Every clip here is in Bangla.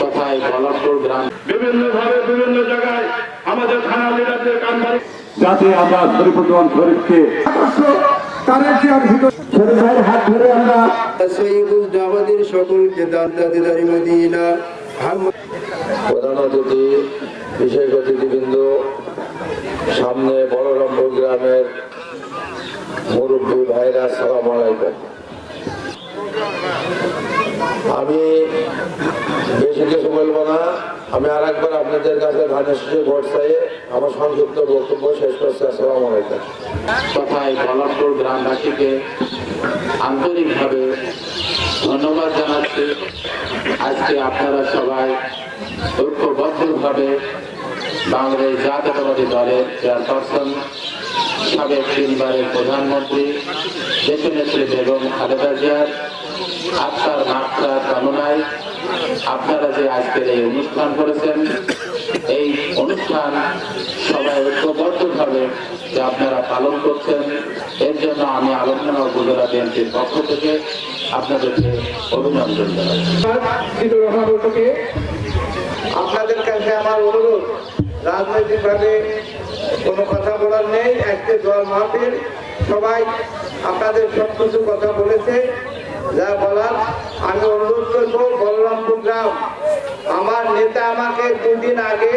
তথায় বলরামপুর গ্রাম বিভিন্ন ভাবে বিভিন্ন জায়গায় আমাদের থানা লিডারদের কান্দারি যাতে আমরা শরীফুদ্দৌলা শরীফকে শরীফের হাত ধরে আমরা সৈয়দুল সকলকে দাদাদিদারি মদিনা প্রধান অতিথি বিশেষ অতিথিবৃন্দ, সামনে বলরামপুর গ্রামের মুরব্বী ভাইরা, আসসালামু আলাইকুম। আমি বেশি কিছু বলবো না। আমি আর একবার আপনাদের কাছে ধানের শীষে ভোট চাই আমার সংক্ষিপ্ত বক্তব্য শেষ করছি। আসসালামু আলাইকুম। তথায় বলরামপুর গ্রামবাসীকে আন্তরিকভাবে ধন্যবাদ জানাচ্ছি। আজকে আপনারা সবাই ঐক্যবদ্ধভাবে বাংলাদেশ জাতীয়তাবাদী দলের চেয়ারপারসন, সাবেক 3 বারের প্রধানমন্ত্রী দেশনেত্রী বেগম খালেদা জিয়ার আত্মার মাত্রা কামনায় আপনারা যে আজকের এই অনুষ্ঠান করেছেন, এই অনুষ্ঠান সবাই ঐক্যবদ্ধভাবে যে আপনারা পালন করছেন, এর জন্য আমি আলোচনা উপজেলা বিএনপির পক্ষ থেকে আপনাদেরকে অভিনন্দন জানাই। আপনাদের কাছে আমার অনুরোধ, রাজনৈতিক ভাবে কোনো কথা বলার নেই। আজকে দোয়া মাহফিল, সবাই আপনাদের সব কিছু কথা বলেছে যা বলার। আমি অনুরোধ করবো, বলরামপুর গ্রাম আমার নেতা আমাকে 2 দিন আগে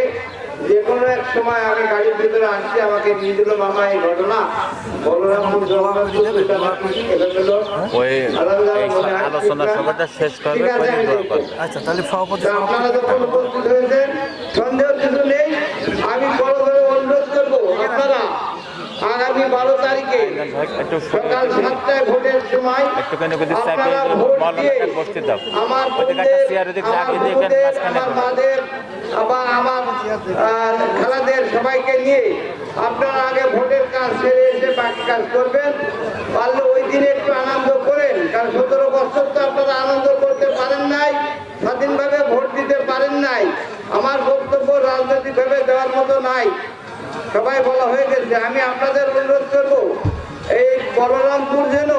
যে কোনো এক সময় আমি গাড়ির ভিতরে আসছি, আমাকে নিয়ে দিল মামা এই ঘটনা বলরামপুর আলোচনা সভাটা শেষ করবে। আচ্ছা, তাহলে আপনারা যখন উপস্থিত হয়েছেন, সন্দেহ কিছু নেই। আমি বড় করে অনুরোধ করবো, আপনারা আগামী 12 তারিখে সকাল 7টায় ভোটের সময় আপনারা ভোট দিয়ে আমার মাদের আবার আমার খেলাদের সবাইকে নিয়ে আপনারা আগে ভোটের কাজ ছেড়ে এসে বাকি কাজ করবেন। পারলে ওই দিনে একটু আনন্দ করেন, কারণ 17 বছর তো আপনারা আনন্দ করতে পারেন নাই, স্বাধীনভাবে ভোট দিতে পারেন নাই। আমার বক্তব্য রাজনৈতিক ভাবে দেওয়ার মতো নাই, সবাই বলা হয়ে গেছে। আমি আপনাদের অনুরোধ করবো, এই বলরামপুর যেন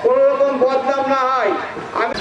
কোন রকম বদনাম না হয়। আমি